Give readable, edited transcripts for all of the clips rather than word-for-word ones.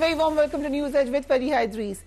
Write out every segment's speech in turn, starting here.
Very warm welcome to news edge with Fariha Idrees.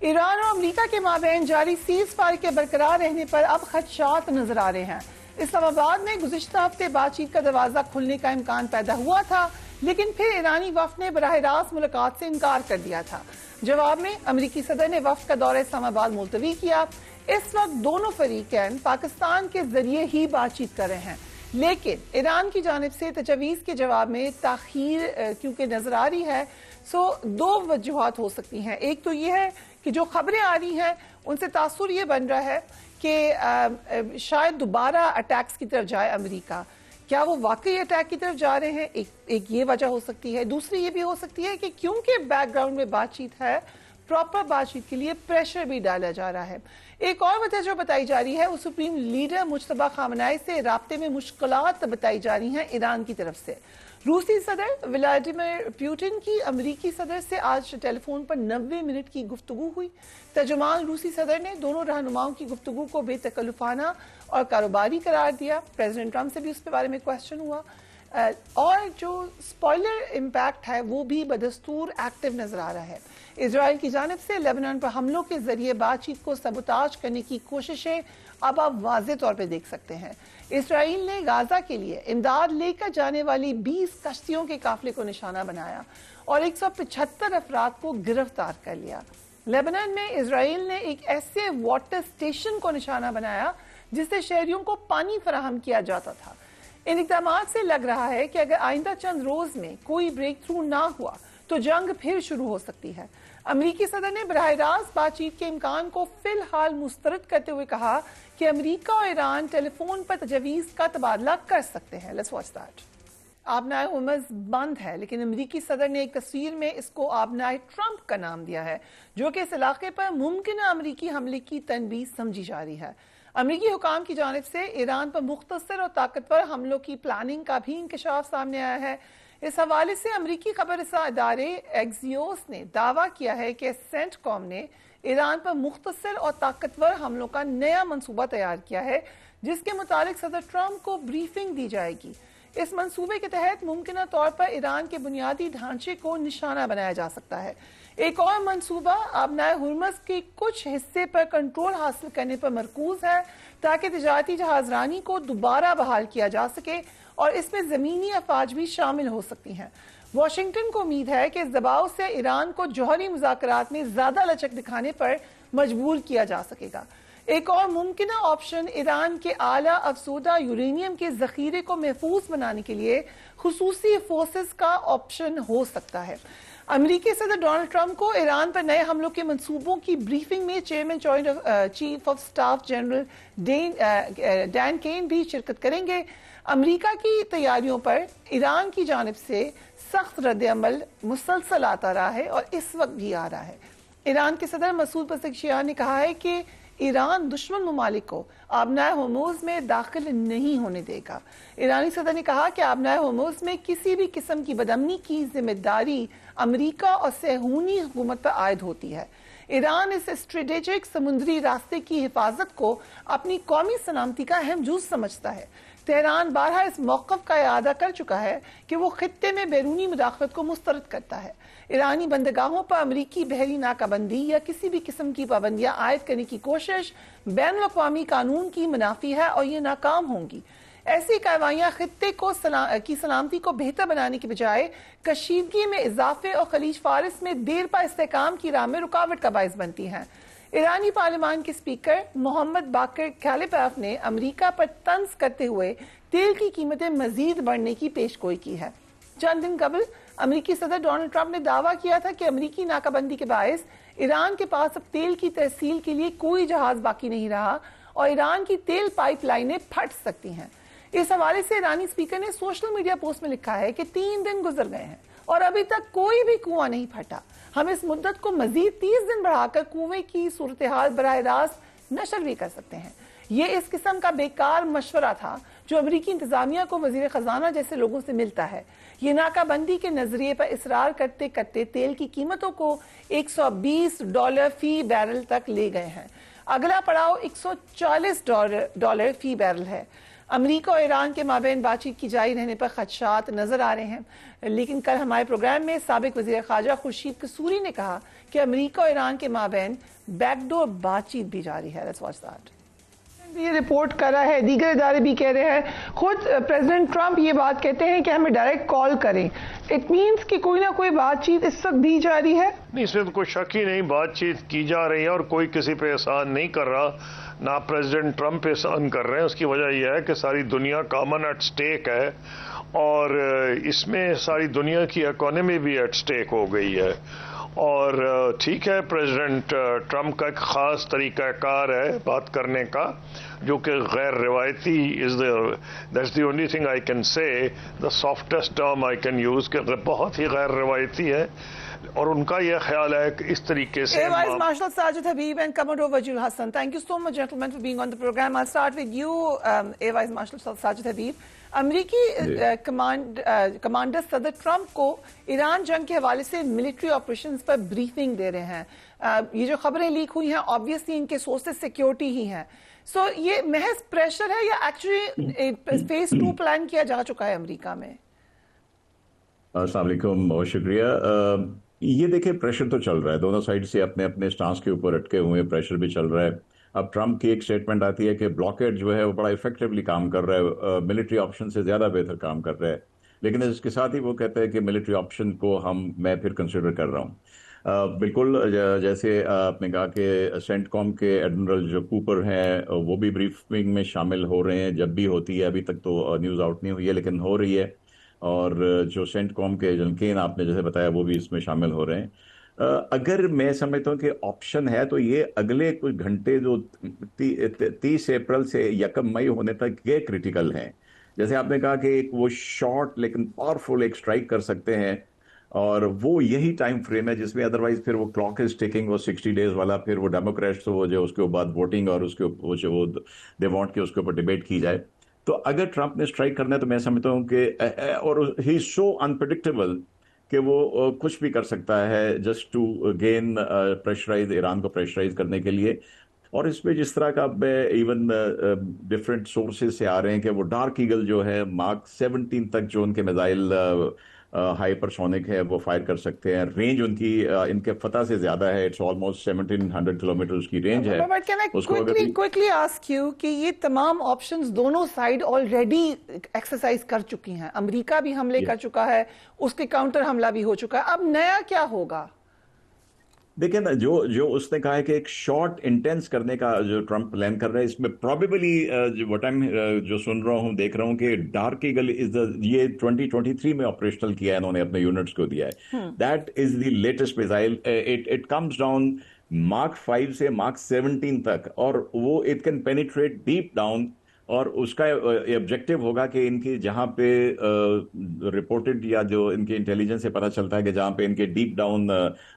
Iran और America के माबैन जारी सीज फायर के बरकरार रहने पर अब खदशात नजर आ रहे हैं। इस्लामाबाद में गुज़िश्ता हफ्ते बातचीत का दरवाजा खुलने का इम्कान पैदा हुआ था, लेकिन फिर ईरानी वफ्द ने बराह रास्त मुलाकात से इनकार कर दिया था। जवाब में अमरीकी सदर ने वफ्द का दौरा इस्लामाबाद मुलतवी किया। इस वक्त दोनों फरीकैन पाकिस्तान के जरिए ही बातचीत कर रहे हैं, लेकिन ईरान की जानिब से तजवीज़ के जवाब में ताखीर क्योंकि नजर आ रही है, सो दो वजूहात हो सकती हैं। एक तो ये है कि जो खबरें आ रही हैं उनसे तासुर ये बन रहा है कि शायद दोबारा अटैक्स की तरफ जाए अमेरिका। क्या वो वाकई अटैक की तरफ जा रहे हैं? एक ये वजह हो सकती है। दूसरी ये भी हो सकती है कि क्योंकि बैकग्राउंड में बातचीत है, प्रॉपर बातचीत के लिए प्रेशर भी डाला जा रहा है। एक और वजह जो बताई जा रही है वो सुप्रीम लीडर मुज्तबा खामनेई से राब्ते में मुश्किलात बताई जा रही हैं ईरान की तरफ से। रूसी सदर व्लादिमीर पुतिन की अमरीकी सदर से आज टेलीफोन पर 90 मिनट की गुफ्तगू हुई। तर्जुमान रूसी सदर ने दोनों रहनुमाओं की गुफ्तगू को बेतकल्लुफाना और कारोबारी करार दिया। प्रेसिडेंट ट्रंप से भी उसके बारे में क्वेश्चन हुआ और जो स्पॉइलर इम्पैक्ट है वो भी बदस्तूर एक्टिव नजर आ रहा है। इजराइल की जानिब से लेबनान पर हमलों के जरिए बातचीत को सबोताज करने की कोशिशें अब आप वाज़े तौर पर देख सकते हैं। इजराइल ने गाजा के लिए इमदाद लेकर जाने वाली 20 कश्तियों के काफिले को निशाना बनाया और 175 अफराद को गिरफ्तार कर लिया। लेबनान में इजराइल ने एक ऐसे वाटर स्टेशन को निशाना बनाया जिससे शहरियों को पानी फराहम किया जाता था। इन इक़दामात से लग रहा है कि अगर आइंदा चंद रोज में कोई ब्रेक थ्रू ना हुआ तो जंग फिर शुरू हो सकती है। अमरीकी सदर ने बराह रास्त बातचीत के इम्कान को फिलहाल मुस्तरद करते हुए कहा कि अमरीका और ईरान टेलीफोन पर तजवीज़ का तबादला कर सकते हैं। Let's watch that. आबनाए हुर्मुज़ बंद है, लेकिन अमरीकी सदर ने एक तस्वीर में इसको आबनाए ट्रंप का नाम दिया है, जो कि इस इलाके पर मुमकिन अमरीकी हमले की तनबीह समझी जा रही है। अमरीकी हुकाम की जानिब से ईरान पर मुख्तसर और ताकतवर हमलों की प्लानिंग का भी इंकशाफ सामने आया है। इस हवाले से अमरीकी खबरसां इदारे एक्सियोस ने दावा किया है कि सेंटकॉम ने ईरान पर मुख्तसर और ताकतवर हमलों का नया मंसूबा तैयार किया है, जिसके मुताबिक सदर ट्रंप को ब्रीफिंग दी जाएगी। इस मंसूबे के तहत मुमकिन तौर पर ईरान के बुनियादी ढांचे को निशाना बनाया जा सकता है। एक और मंसूबा आबनाए हुर्मुज़ के कुछ हिस्से पर कंट्रोल हासिल करने पर मरकूज है, ताकि तिजारती जहाजरानी को दोबारा बहाल किया जा सके और इसमें जमीनी अफवाज भी शामिल हो सकती हैं। वाशिंगटन को उम्मीद है कि इस दबाव से ईरान को जौहरी मुज़ाकरात में ज्यादा लचक दिखाने पर मजबूर किया जा सकेगा। एक और मुमकिन ऑप्शन ईरान के आला अफसोदा यूरेनियम के जखीरे को महफूज बनाने के लिए खुसूसी फोर्सेस का ऑप्शन हो सकता है। अमरीकी सदर डोनाल्ड ट्रंप को ईरान पर नए हमलों के मंसूबों की ब्रीफिंग में chairman joint chief of staff general Dan Caine भी शिरकत करेंगे। अमरीका की तैयारियों पर ईरान की जानिब से सख्त रद्द-ए-अमल मुसलसल आता रहा है और इस वक्त भी आ रहा है। ईरान के सदर मसूद पज़ेश्कियान ने कहा है कि ईरान दुश्मन ममालिक को आबनाए हुर्मुज़ में दाखिल नहीं होने देगा। ईरानी सदर ने कहा कि आबनाए हुर्मुज़ में किसी भी किस्म की बदअमनी की जिम्मेदारी अमरीका और सेहूनी हुकूमत पर आयद होती है। ईरान इस स्ट्रेटेजिक समुद्री रास्ते की हिफाजत को अपनी कौमी सलामती का अहम जुज़ समझता है। तेहरान बारहा इस मौक़िफ़ का इआदा कर चुका है कि वो खित्ते में बैरूनी मुदाखलत को मुस्तरद करता है। ईरानी बंदरगाहों पर अमरीकी बहरी नाकाबंदी या किसी भी किस्म की पाबंदियां आयद करने की कोशिश बैनुल-अक़वामी कानून की मुनाफी है और ये नाकाम होंगी। ऐसी कार्रवाइयां खित्ते को की सलामती को बेहतर बनाने की बजाय कशीदगी में इजाफे और खलीज फारिस में देर पा इस्तेहकाम की राह में रुकावट का बाइस बनती हैं। ईरानी पार्लियामान के स्पीकर मोहम्मद बाकर कैलिपैफ ने अमरीका पर तंज करते हुए तेल की कीमतें मजीद बढ़ने की पेशगोई की है। चंद दिन कबल अमरीकी सदर डोनाल्ड ट्रंप ने दावा किया था कि अमरीकी नाकाबंदी के बायस ईरान के पास अब तेल की तहसील के लिए कोई जहाज बाकी नहीं रहा और ईरान की तेल पाइपलाइनें फट सकती हैं। इस हवाले से ईरानी स्पीकर ने सोशल मीडिया पोस्ट में लिखा है कि 3 दिन गुजर गए हैं और अभी तक कोई भी कुआं नहीं फटा। हम इस मुद्दत को मजीद 30 दिन बढ़ाकर कुएं की सूरत हाल बराह रास्त नशर भी कर सकते हैं। ये इस किस्म का बेकार मशवरा था जो अमरीकी इंतजामिया को वजीर खजाना जैसे लोगों से मिलता है। ये नाकाबंदी के नजरिए पर इसरार करते करते तेल की कीमतों को $120 फी बैरल तक ले गए हैं। अगला पड़ाव $140 फी बैरल है। अमेरिका और ईरान के माबैन बातचीत की जारी रहने पर खदशात नजर आ रहे हैं, लेकिन कल हमारे प्रोग्राम में साबिक वज़ीर ख़ारजा खुर्शीद कसूरी ने कहा कि अमेरिका और ईरान के माबैन बैकडोर बातचीत भी जारी है। Let's watch that. ये रिपोर्ट कर रहा है, दीगर इदारे भी कह रहे हैं, खुद प्रेसिडेंट ट्रंप ये बात कहते हैं कि हमें डायरेक्ट कॉल करें। इट मीन्स कि कोई ना कोई बातचीत इस वक्त भी जारी है। नहीं, इसमें तो कोई शक ही नहीं, बातचीत की जा रही है और कोई किसी पे एहसान नहीं कर रहा, ना प्रेसिडेंट ट्रंप एहसान कर रहे हैं। उसकी वजह यह है कि सारी दुनिया कॉमन एट स्टेक है और इसमें सारी दुनिया की इकोनॉमी भी एट स्टेक हो गई है। और ठीक है, प्रेसिडेंट ट्रंप का एक ख़ास तरीक़ाकार है बात करने का, जो कि गैर रिवायती that's the only thing I can say, the softest term I can use, कि बहुत ही गैर रिवायती है। और उनका यह ख्याल है कि इस तरीके से Air Vice Marshal Sajid Habib and Commodore Wajul Hassan, thank you so much, gentlemen, for being on the program. I'll start with you, Air Vice Marshal Sajid Habib. अमरीकी कमांडर सदर ट्रंप को ईरान जंग के हवाले से military operations पर briefing दे रहे हैं। ये जो खबरें लीक हुई हैं, ऑब्वियसली इनके सोर्सेस सिक्योरिटी ही हैं। सो ये महज प्रेशर है या एक्चुअली फेज 2 प्लान किया जा चुका है अमरीका में? अस्सलाम वालेकुम, बहुत शुक्रिया। ये देखिए, प्रेशर तो चल रहा है, दोनों साइड से अपने अपने स्टांस के ऊपर अटके हुए प्रेशर भी चल रहा है। अब ट्रंप की एक स्टेटमेंट आती है कि ब्लॉकेड जो है वो बड़ा इफेक्टिवली काम कर रहा है, मिलिट्री ऑप्शन से ज़्यादा बेहतर काम कर रहा है, लेकिन इसके साथ ही वो कहते हैं कि मिलिट्री ऑप्शन को मैं फिर कंसिडर कर रहा हूँ। बिल्कुल, जैसे आपने कहा कि सेंटकॉम के एडमिरल जो कूपर हैं वो भी ब्रीफिंग में शामिल हो रहे हैं, जब भी होती है। अभी तक तो न्यूज़ आउट नहीं हुई है, लेकिन हो रही है। और जो सेंटकॉम के जनकेन आपने जैसे बताया, वो भी इसमें शामिल हो रहे हैं। अगर मैं समझता हूँ कि ऑप्शन है, तो ये अगले कुछ घंटे जो 30 अप्रैल से 1 मई होने तक ये क्रिटिकल हैं। जैसे आपने कहा कि एक वो शॉर्ट लेकिन पावरफुल एक स्ट्राइक कर सकते हैं, और वो यही टाइम फ्रेम है जिसमें अदरवाइज फिर वो क्लॉक इज टिकिंग, वो 60 डेज वाला, फिर वो डेमोक्रेट्स तो जो उसके बाद वोटिंग और उसके वो दे वांट कि उसके ऊपर डिबेट की जाए। तो अगर ट्रंप ने स्ट्राइक करना है तो मैं समझता हूँ कि और ही इज सो अनप्रेडिक्टेबल कि वो कुछ भी कर सकता है just to gain pressurize, Iran को प्रेशराइज करने के लिए। और इसमें जिस तरह का इवन डिफरेंट सोर्सेज से आ रहे हैं कि वो डार्क ईगल जो है मार्क 17 तक जो उनके मिसाइल हाइपरसोनिक है वो फायर कर सकते हैं। रेंज उनकी इनके फतह से ज्यादा है, इट्स ऑलमोस्ट 1700 किलोमीटर उसकी रेंज है। But can I quickly ask you कि ये तमाम ऑप्शंस दोनों साइड ऑलरेडी एक्सरसाइज कर चुकी हैं। अमेरिका भी हमले कर चुका है, उसके काउंटर हमला भी हो चुका है, अब नया क्या होगा? देखिए ना, जो उसने कहा है कि एक शॉर्ट इंटेंस करने का जो ट्रंप प्लान कर रहा है, इसमें प्रोबेबली जो सुन रहा हूँ, देख रहा हूँ कि डार्क ईगल ये 2023 में ऑपरेशनल किया है इन्होंने, अपने यूनिट्स को दिया है। That is the latest missile. It comes down mark 5 से मार्क 17 तक, और वो it can penetrate deep down. और उसका ऑब्जेक्टिव होगा कि इनकी जहां पे रिपोर्टेड या जो इनके इंटेलिजेंस से पता चलता है कि जहां पे इनके डीप डाउन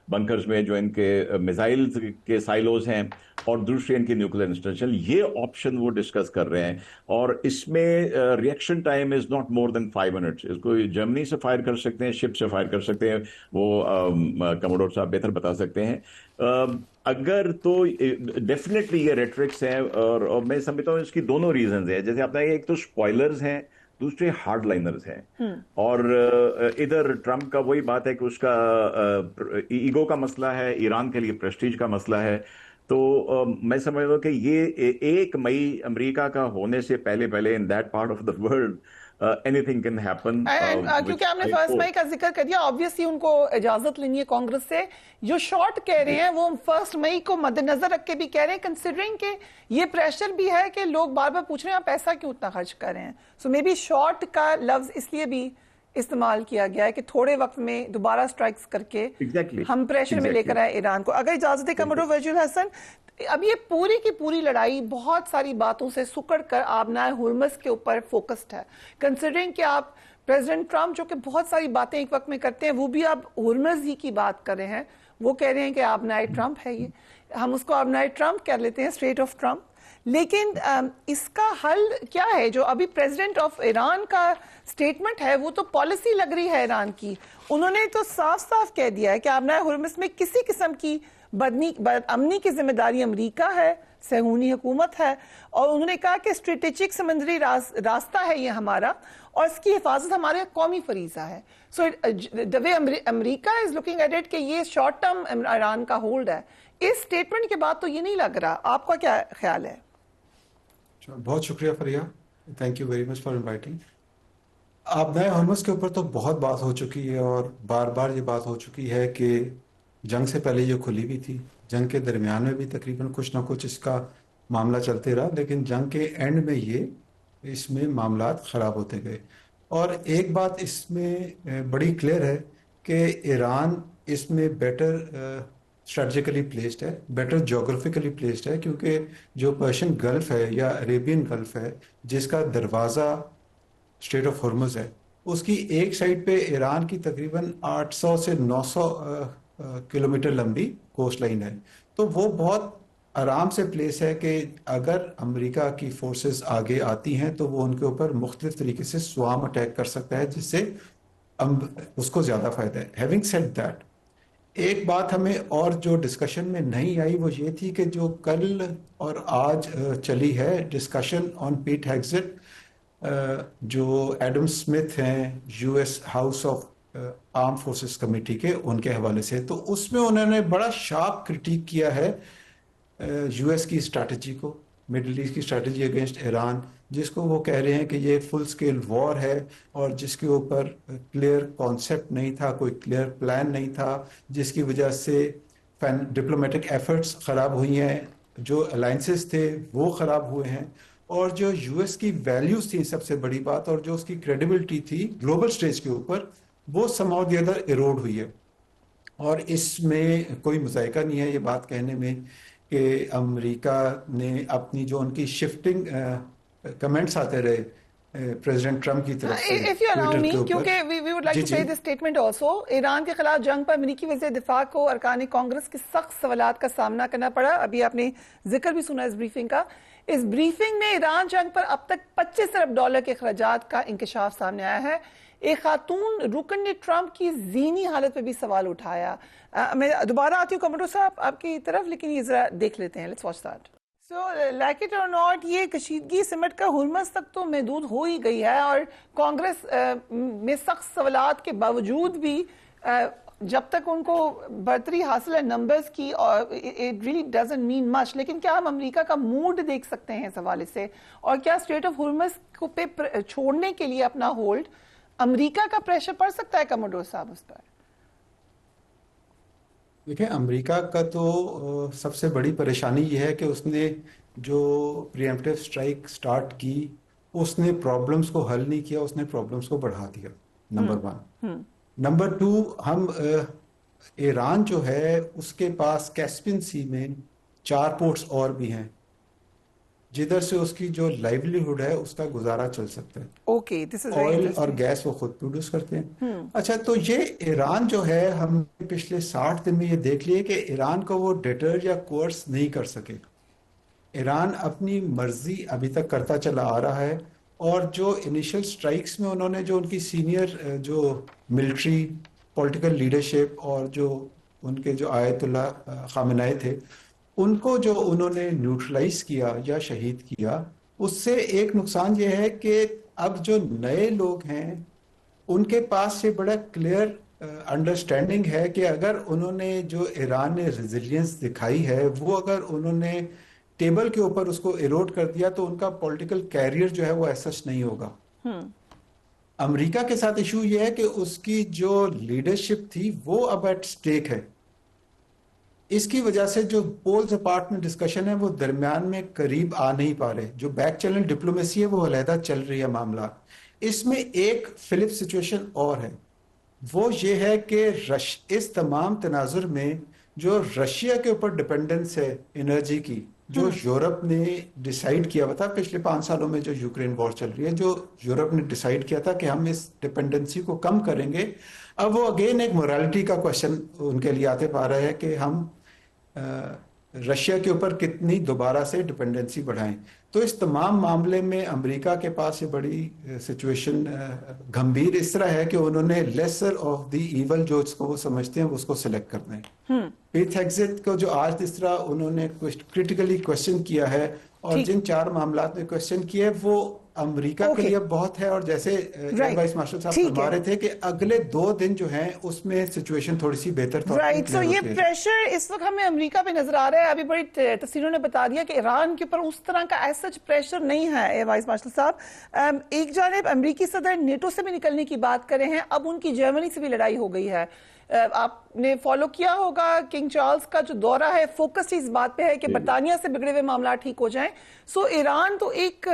बंकर्स में जो इनके मिसाइल्स के साइलोज हैं, और दूसरे इनके न्यूक्लियर इंस्टॉलेशन, ये ऑप्शन वो डिस्कस कर रहे हैं। और इसमें reaction time is not more than 5 minutes. इसको जर्मनी से फायर कर सकते हैं, शिप से फायर कर सकते हैं, वो कमोडोर साहब बेहतर बता सकते हैं। अगर तो डेफिनेटली ये रेट्रिक्स हैं, और मैं समझता हूँ इसकी दोनों रीजंस हैं। जैसे आपने, एक तो स्पॉयलर्स हैं, दूसरे हार्डलाइनर्स हैं। और इधर ट्रंप का वही बात है कि उसका ईगो का मसला है, ईरान के लिए प्रेस्टीज का मसला है। तो मैं समझता हूँ कि ये 1 मई अमेरिका का होने से पहले in that part of the world anything can happen. क्योंकि आपने 1 मई का जिक्र कर दिया, ऑब्वियसली उनको इजाजत लेनी है कांग्रेस से। जो शॉर्ट कह रहे हैं वो 1 मई को मद्देनजर रख के भी कह रहे हैं, कंसिडरिंग के ये प्रेशर भी है कि लोग बार बार पूछ रहे हैं आप पैसा क्यों उतना खर्च कर रहे हैं। सो मे बी शॉर्ट का लफ्ज इसलिए भी इस्तेमाल किया गया है कि थोड़े वक्त में दोबारा स्ट्राइक्स करके हम प्रेशर में लेकर आए ईरान को। अगर इजाजत है कमोडोर वजूल हसन, अब ये पूरी की पूरी लड़ाई बहुत सारी बातों से सुकड़ कर आबनाए हुर्मस के ऊपर फोकस्ड है। कंसिडरिंग कि आप प्रेसिडेंट ट्रंप जो कि बहुत सारी बातें एक वक्त में करते हैं, वो भी अब हुर्मस ही की बात कर रहे हैं। वो कह रहे हैं कि आबनाए ट्रंप है ये, हम उसको आबनाए ट्रंप कह लेते हैं, स्ट्रेट ऑफ ट्रंप। लेकिन इसका हल क्या है? जो अभी प्रेसिडेंट ऑफ ईरान का स्टेटमेंट है वो तो पॉलिसी लग रही है ईरान की। उन्होंने तो साफ साफ कह दिया है कि आबनाए हुर्मस में किसी किस्म की बदअमनी की जिम्मेदारी अमेरिका है, सहूनी हुकूमत है, और उन्होंने कहा कि स्ट्रेटेजिक समुद्री रास्ता है ये हमारा, और इसकी हिफाजत हमारे कौमी फरीजा है. So the way America is looking at it कि ये शॉर्ट टर्म ईरान का होल्ड है, इस स्टेटमेंट के बाद तो ये नहीं लग रहा. आपका क्या ख्याल है? बहुत शुक्रिया Fariya, thank you very much for inviting. आप नए हॉर्मस के ऊपर तो बहुत बात हो चुकी है, और बार बार ये बात हो चुकी है कि जंग से पहले ये खुली भी थी, जंग के दरमियान में भी तकरीबन कुछ ना कुछ इसका मामला चलते रहा, लेकिन जंग के एंड में इसमें मामलात ख़राब होते गए. और एक बात इसमें बड़ी क्लियर है कि ईरान इसमें बेटर स्ट्रेटजिकली प्लेस्ड है, बेटर जोग्राफिकली प्लेस्ड है, क्योंकि जो पर्शियन गल्फ है या अरेबियन गल्फ है, जिसका दरवाज़ा स्ट्रेट ऑफ हॉर्मुज़ है, उसकी एक साइड पे ईरान की तकरीबन 800 से 900 किलोमीटर लंबी कोस्ट लाइन है. तो वो बहुत आराम से प्लेस है कि अगर अमेरिका की फोर्सेस आगे आती हैं तो वो उनके ऊपर मुख्तलिफ तरीके से स्वाम अटैक कर सकता है, जिससे उसको ज़्यादा फ़ायदा है. हैविंग सेड दैट, एक बात हमें और जो डिस्कशन में नहीं आई वो ये थी कि जो कल और आज चली है डिस्कशन ऑन पीट हेग्सेट, जो एडम स्मिथ हैं US house of arm forces committee के, उनके हवाले से, तो उसमें उन्होंने बड़ा शार्प क्रिटिक किया है यूएस की स्ट्रैटेजी को, मिडल ईस्ट की स्ट्रैटेजी अगेंस्ट ईरान, जिसको वो कह रहे हैं कि ये फुल स्केल वॉर है और जिसके ऊपर क्लियर कॉन्सेप्ट नहीं था, कोई क्लियर प्लान नहीं था, जिसकी वजह से डिप्लोमेटिक एफर्ट्स ख़राब हुई हैं, जो अलाइंसेस थे वो ख़राब हुए हैं, और जो यूएस की वैल्यूज़ थी सबसे बड़ी बात, और जो उसकी क्रेडिबिलिटी थी ग्लोबल स्टेज के ऊपर, वो समहाउ द अदर इरोड हुई है. और इसमें कोई मुज़ायका नहीं है ये बात कहने में कि अमेरिका ने अपनी जो उनकी शिफ्टिंग कमेंट्स आते रहे प्रेसिडेंट ट्रम्प की तरफ से, If you allow me, क्योंकि we would like to say this statement also, Iran के खिलाफ जंग पर अमेरिकी वज़ीर दिफा को अरकान कांग्रेस के सख्त सवालात का सामना करना पड़ा. अभी आपने जिक्र भी सुना इस ब्रीफिंग का. इस ब्रीफिंग में ईरान जंग पर अब तक $25 अरब के अखराजात का इंकशाफ सामने आया है. एक खातून रुकन ने ट्रंप की ज़ीनी हालत पे भी सवाल उठाया. मैं दोबारा आती हूँ कमरो साहब आपकी तरफ, लेकिन ये जरा देख लेते हैं. Let's watch that. So like it और नॉट, ये कशीदगी सिमट का हुर्मस तक तो महदूद हो ही गई है, और कांग्रेस में सख्त सवालात के बावजूद भी जब तक उनको बर्तरी हासिल है नंबर्स की, और it really doesn't mean much. लेकिन क्या हम अमेरिका का मूड देख सकते हैं इस हवाले से, और क्या स्ट्रेट ऑफ हुर्मस को पे छोड़ने के लिए अपना होल्ड अमेरिका का प्रेशर पड़ सकता है कमोडोर साहब उस पर? देखिए, अमेरिका का तो सबसे बड़ी परेशानी ये है कि उसने जो प्रीएम्प्टिव स्ट्राइक स्टार्ट की, उसने प्रॉब्लम्स को हल नहीं किया, उसने प्रॉब्लम्स को बढ़ा दिया. नंबर 1. नंबर 2, हम ईरान जो है उसके पास कैस्पियन सी में 4 पोर्ट्स और भी हैं, जिधर से उसकी जो लाइवलीहुड है उसका गुजारा चल सकता है. ओके, दिस इज ऑयल और गैस वो खुद प्रोड्यूस करते हैं. अच्छा, तो ये ईरान जो है, हम पिछले 60 दिन में ये देख लिए कि ईरान को वो डिटर या कोर्स नहीं कर सके. ईरान अपनी मर्जी अभी तक करता चला आ रहा है, और जो इनिशियल स्ट्राइक्स में उन्होंने जो उनकी सीनियर जो मिलिट्री पॉलिटिकल लीडरशिप और जो उनके जो आयतुल्ला खामेनेई थे, उनको जो उन्होंने न्यूट्रलाइज किया या शहीद किया, उससे एक नुकसान ये है कि अब जो नए लोग हैं उनके पास ये बड़ा क्लियर अंडरस्टैंडिंग है कि अगर उन्होंने जो ईरान ने रेजिलियंस दिखाई है वो अगर उन्होंने टेबल के ऊपर उसको इरोड कर दिया तो उनका पॉलिटिकल कैरियर जो है वो ऐसा नहीं होगा. अमेरिका के साथ इशू ये है कि उसकी जो लीडरशिप थी वो अब एट स्टेक है. इसकी वजह से जो पोल्स अपार्ट में डिस्कशन है वो दरमियान में करीब आ नहीं पा रहे. जो बैक चैनल डिप्लोमेसी है वो अलहदा चल रही है मामला. इसमें एक फिलिप सिचुएशन और है, वो ये है कि इस तमाम तनाजुर में जो रशिया के ऊपर डिपेंडेंस है एनर्जी की, जो यूरोप ने डिसाइड किया हुआ था पिछले 5 सालों में जो यूक्रेन वॉर चल रही है, जो यूरोप ने डिसाइड किया था कि हम इस डिपेंडेंसी को कम करेंगे. अब वो अगेन एक मोरालिटी का क्वेश्चन उनके लिए आते पा रहा है कि हम रशिया के ऊपर कितनी दोबारा से डिपेंडेंसी बढ़ाएं। तो इस तमाम मामले में अमेरिका के पास ये बड़ी सिचुएशन गंभीर इस तरह है कि उन्होंने लेसर ऑफ द इवल जो उसको वो समझते हैं उसको सिलेक्ट करना है। पीट हेग्सेथ को जो आज इस तरह उन्होंने क्रिटिकली क्वेश्चन किया है और जिन 4 मामलात में क्वेश्चन किया है वो अमेरिका के लिए बहुत है। और जैसे वाइस मार्शल साहब बता रहे थे कि अगले 2 दिन जो हैं उसमें सिचुएशन थोड़ी सी बेहतर राइट। सो ये प्रेशर इस वक्त हमें अमेरिका पे नजर आ रहा है। अभी बड़ी तफसीरों ने बता दिया कि ईरान के ऊपर उस तरह का ऐसा प्रेशर नहीं है। वाइस मार्शल साहब, एक जानिब अमेरिकी सदर नेटो से भी निकलने की बात कर रहे हैं, अब उनकी जर्मनी से भी लड़ाई हो गई है। आपने फॉलो किया होगा किंग चार्ल्स का जो दौरा है, फोकस इस बात पे है कि बरतानिया से बिगड़े हुए मामला ठीक हो जाएं। सो ईरान तो एक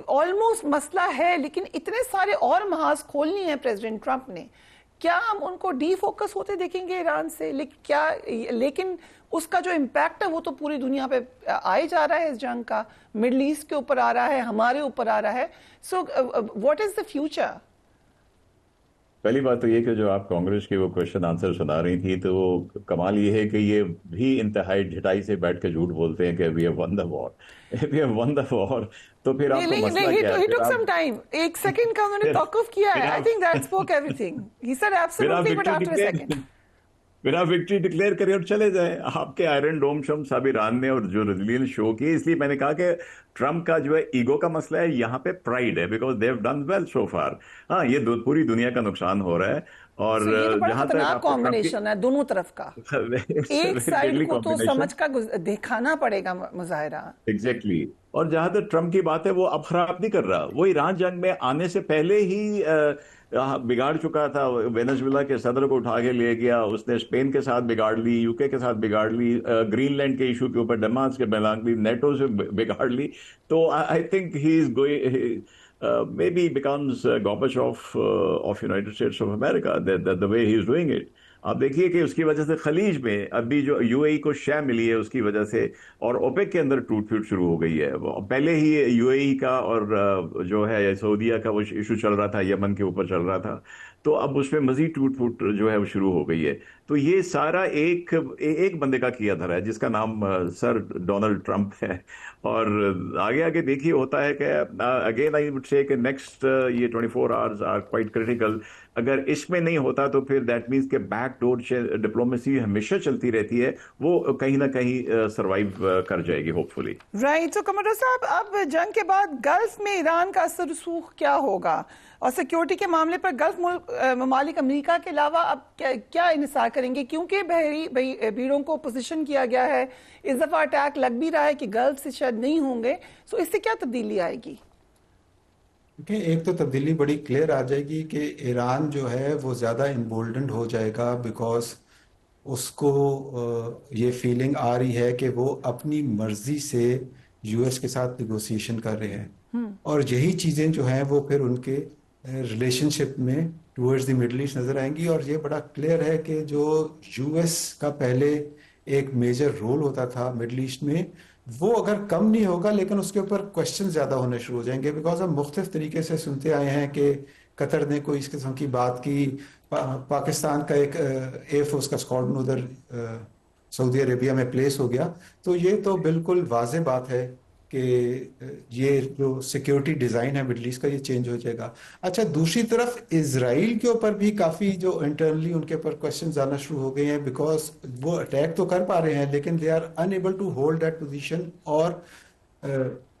ऑलमोस्ट मसला है, लेकिन इतने सारे और महाज खोलनी है प्रेसिडेंट ट्रंप ने। क्या हम उनको डीफोकस होते देखेंगे ईरान से? लेकिन उसका जो इम्पैक्ट है वो तो पूरी दुनिया पे आए जा रहा है। इस जंग का मिडल ईस्ट के ऊपर आ रहा है, हमारे ऊपर आ रहा है। So what is the future? पहली बात तो ये कि जो आप कांग्रेस के वो क्वेश्चन आंसर सुना रही थी, तो वो कमाल ये है कि ये भी इंतहाई ढिठाई से बैठ के झूठ बोलते हैं कि we have won the war, we have won the war. तो फिर आपको मसला क्या है? He took some time. एक सेकंड का उन्होंने तौक़ुफ़ किया है। I think that spoke everything. He said absolutely, but after a second. फिर आप विक्ट्री डिक्लेयर करें और चले जाएं। आपके आयरन डोम शम साहब ईरान ने और जो रेजिलियंस शो की, इसलिए मैंने कहा कि ट्रम्प का जो है ईगो का मसला है, यहाँ पे प्राइड है, because they have done well so far. हाँ, ये पूरी दुनिया का नुकसान हो रहा है। और जहां तक कॉम्बिनेशन है दोनों तरफ का, एक साइड को तो समझ का दिखाना पड़ेगा मुजाहिरा। एग्जैक्टली। और जहां तक ट्रम्प की बात है, वो अब खराब नहीं कर रहा। वो ईरान जंग में आने से पहले ही बिगाड़ चुका था। वेनेजुएला के सदर को उठा के ले गया, उसने स्पेन के साथ बिगाड़ ली, यूके के साथ बिगाड़ ली, ग्रीनलैंड के इशू के ऊपर डेमास्क के बिगाड़ ली, नेटो से बिगाड़ ली। तो I think he is going maybe becomes Gorbachev of United States of America, the way he is doing it. आप देखिए कि उसकी वजह से खलीज में अभी जो यूएई को शय मिली है उसकी वजह से, और ओपेक के अंदर टूट फूट शुरू हो गई है। पहले ही यूएई का और जो है सऊदीया का वो इशू चल रहा था, यमन के ऊपर चल रहा था, तो अब उसमें मजीद टूट फूट जो है वो शुरू हो गई है। तो ये सारा एक बंदे का किया धरा है जिसका नाम सर डोनाल्ड ट्रंप है। और आगे आगे देखिए होता है कि अगेन आई वुड से कि नेक्स्ट ये 24 आवर्स आर क्वाइट क्रिटिकल। अगर इसमें नहीं होता तो फिर दैट मीन्स के बैकडोर डिप्लोमेसी हमेशा चलती रहती है, वो कहीं ना कहीं सरवाइव कर जाएगी होपफुली। राइट। तो कमर साहब, अब जंग के बाद गल्फ में ईरान का असर रसूख क्या होगा, और सिक्योरिटी के मामले पर गल्फ ममालिक अमेरिका के अलावा अब क्या इन्हिसार करेंगे? क्योंकि भीड़ों को पोजीशन किया गया है, इस दफा अटैक लग भी रहा है कि गल्फ से शायद नहीं होंगे। सो इससे क्या तब्दीली आएगी? एक तो तब्दीली बड़ी क्लियर आ जाएगी कि ईरान जो है वो ज़्यादा इम्बोल्डेंड हो जाएगा, बिकॉज उसको ये फीलिंग आ रही है कि वो अपनी मर्जी से यूएस के साथ निगोसिएशन कर रहे हैं, और यही चीज़ें जो हैं वो फिर उनके रिलेशनशिप में टूवर्ड्स द मिडल ईस्ट नज़र आएंगी। और ये बड़ा क्लियर है कि जो यूएस का पहले एक मेजर रोल होता था मिडल ईस्ट में, वो अगर कम नहीं होगा लेकिन उसके ऊपर क्वेश्चन ज़्यादा होने शुरू हो जाएंगे। बिकॉज हम मुख्तलिफ तरीके से सुनते आए हैं कि कतर ने कोई इस किस्म की बात की, पाकिस्तान का एक एयरफोर्स का स्क्वाड्रन उधर सऊदी अरेबिया में प्लेस हो गया। तो ये तो बिल्कुल वाज़ेह बात है कि ये जो सिक्योरिटी डिज़ाइन है मिडल ईस्ट का, ये चेंज हो जाएगा। अच्छा, दूसरी तरफ इजराइल के ऊपर भी काफ़ी जो इंटरनली उनके ऊपर क्वेश्चन आना शुरू हो गए हैं, बिकॉज वो अटैक तो कर पा रहे हैं लेकिन they are unable to hold that position. और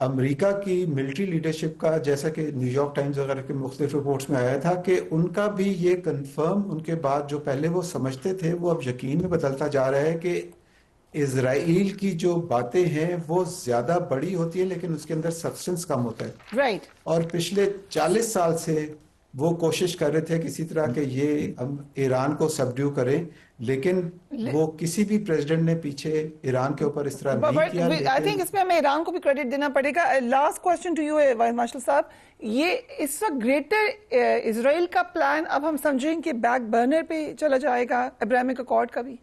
अमेरिका की मिलिट्री लीडरशिप का, जैसा कि न्यूयॉर्क टाइम्स वगैरह के मुख्तलिफ रिपोर्ट्स में आया था, कि उनका भी ये कन्फर्म उनके बाद जो पहले वो समझते थे वो अब यकीन में बदलता जा रहा है कि इजराइल की जो बातें हैं वो ज्यादा बड़ी होती है लेकिन उसके अंदर सब्सटेंस कम होता है। राइट। और पिछले 40 साल से वो कोशिश कर रहे थे किसी तरह के ये ईरान को सबड्यू करें, लेकिन वो किसी भी प्रेसिडेंट ने पीछे ईरान के ऊपर इस तरह नहीं किया। आई थिंक इसमें हमें ईरान को भी क्रेडिट देना पड़ेगा। Last question to you vice marshal साहब, ये इस वक्त ग्रेटर इजराइल का प्लान अब हम समझें कि बैक बर्नर पे चला जाएगा, अब्राहमिक अकॉर्ड का भी?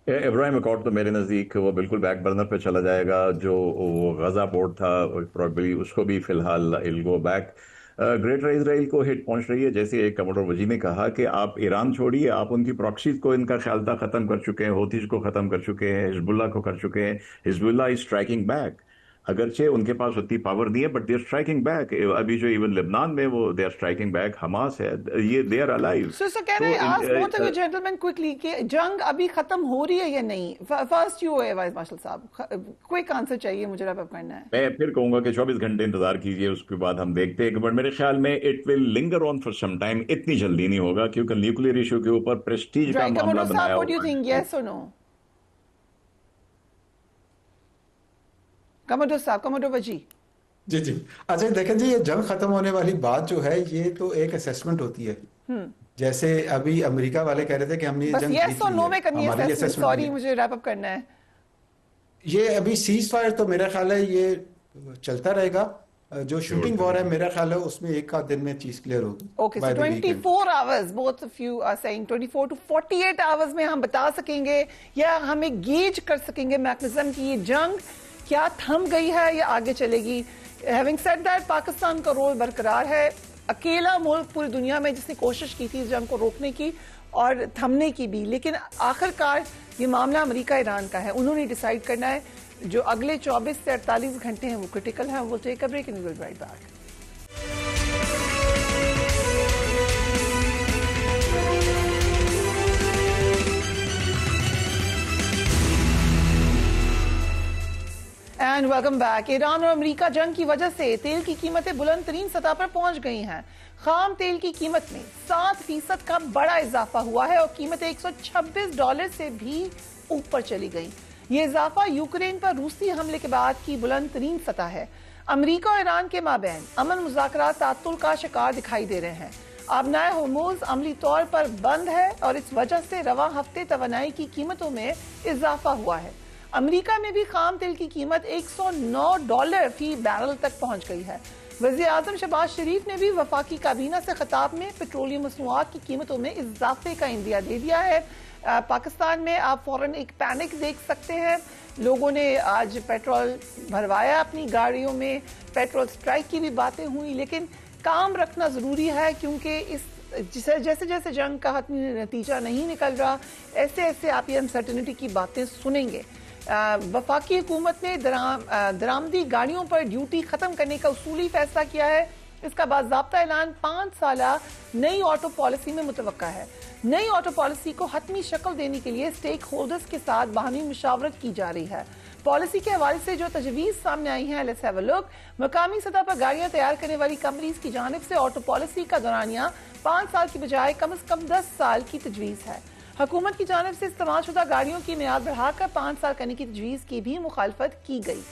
इब्राहिम अकॉर्ड तो मेरे नज़दीक वो बिल्कुल बैक बर्नर पे चला जाएगा। जो वो गजा पोर्ट था प्रॉब्ली उसको भी फिलहाल इल गो बैक। ग्रेटर इजराइल को हिट पहुंच रही है। जैसे एक कमोडोर वजी ने कहा कि आप ईरान छोड़िए, आप उनकी प्रॉक्सीज को, इनका ख्याल था, खत्म कर चुके हैं, होतीज को खत्म कर चुके हैं, हिजबुल्ला को कर चुके हैं। हिजबुल्ला इज स्ट्राइकिंग बैक, अगरचे उनके पास उतनी पावर नहीं है, but they are striking back. अभी जो इवन लेबनान में वो they are striking back, Hamas है, ये they are alive. So can I ask both of you gentlemen quickly कि जंग अभी खत्म हो रही है या नहीं? फर्स्ट यू वाइस मार्शल साहब, क्विक आंसर चाहिए मुझे, रैप अप करना है। मैं फिर कहूंगा कि 24 घंटे इंतजार कीजिए, उसके बाद हम देखते हैं। बट मेरे ख्याल में it will linger on for some time, इतनी जल्दी नहीं होगा, क्योंकि न्यूक्लियर इशू के ऊपर प्रेस्टीज का मामला बनाया what do you think, yes और नो? कमोडोर साहब, कमोडोर वजी। जी जी। अच्छा देखें जी, ये जंग खत्म होने वाली बात जो है, ये तो एक असेसमेंट होती है। जैसे अभी अमेरिका वाले कह रहे थे कि हमने ये जंग यस और नो में करनी है असेसमेंट। सॉरी, मुझे रैप अप करना है। ये अभी सीज फायर तो मेरा ख्याल है ये चलता रहेगा। जो शूटिंग वॉर है मेरा ख्याल है उसमें एक आध दिन में चीज क्लियर होगी। Okay, so 24 hours, both of you are saying 24 to 48 hours में हम बता सकेंगे या हमें गेज कर सकेंगे मैकेनिज्म की ये जंग क्या थम गई है या आगे चलेगी। हैविंग सेड दैट, पाकिस्तान का रोल बरकरार है, अकेला मुल्क पूरी दुनिया में जिसने कोशिश की थी इस जंग को रोकने की और थमने की भी, लेकिन आखिरकार ये मामला अमेरिका ईरान का है, उन्होंने डिसाइड करना है। जो अगले 24 से 48 घंटे हैं वो क्रिटिकल है। वो take a break and we will be right back. And welcome back. Iran और अमेरिका जंग की वजह से तेल की कीमतें बुलंद तरीन सतह पर पहुंच गई हैं। खाम तेल की कीमत में 7% का बड़ा इजाफा हुआ है और कीमतें $126 से भी ऊपर चली गई। ये इजाफा यूक्रेन पर रूसी हमले के बाद की बुलंद तरीन सतह है। अमेरिका और ईरान के माबैन अमन मुज़ाकरात तात्तुल का शिकार दिखाई दे रहे हैं। आबनाए होर्मुज़ अमली तौर पर बंद है और इस वजह से रवा हफ्ते तवानाई की कीमतों में इजाफा हुआ है। अमेरिका में भी खाम तेल की कीमत $109 फी बैरल तक पहुंच गई है। वज़ीर आज़म शहबाज शरीफ ने भी वफाकी काबीना से खिताब में पेट्रोलियम मसनूआत की कीमतों में इजाफे का इंदिया दे दिया है। पाकिस्तान में आप फौरन एक पैनिक देख सकते हैं। लोगों ने आज पेट्रोल भरवाया अपनी गाड़ियों में, पेट्रोल स्ट्राइक की भी बातें हुई, लेकिन काम रखना ज़रूरी है क्योंकि इस जैसे जैसे जंग का हतमी नतीजा नहीं निकल रहा, ऐसे ऐसे आप ये अनसर्टेनिटी की बातें सुनेंगे। वफाकी हुकूमत ने दरामदी गाड़ियों पर ड्यूटी खत्म करने का उसूली फैसला किया है। इसका बाज़ाब्ता ऐलान 5 साला नई ऑटो पॉलिसी में मुतवक्का है। नई ऑटो पॉलिसी को हतमी शक्ल देने के लिए स्टेक होल्डर्स के साथ बाहमी मुशावरत की जा रही है। पॉलिसी के हवाले से जो तजवीज़ सामने आई है, लेट्स हैव अ लुक। मकामी सतह पर गाड़ियां तैयार करने वाली कंपनीज की जानिब से ऑटो पॉलिसी का दौरानिया 5 साल की बजाय कम से कम 10 साल की तजवीज़ है। हुकूमत की जानिब से इस्तेमालशुदा गाड़ियों की मियाद बढ़ाकर 5 साल करने की तजवीज़ की भी मुखालफत की गई।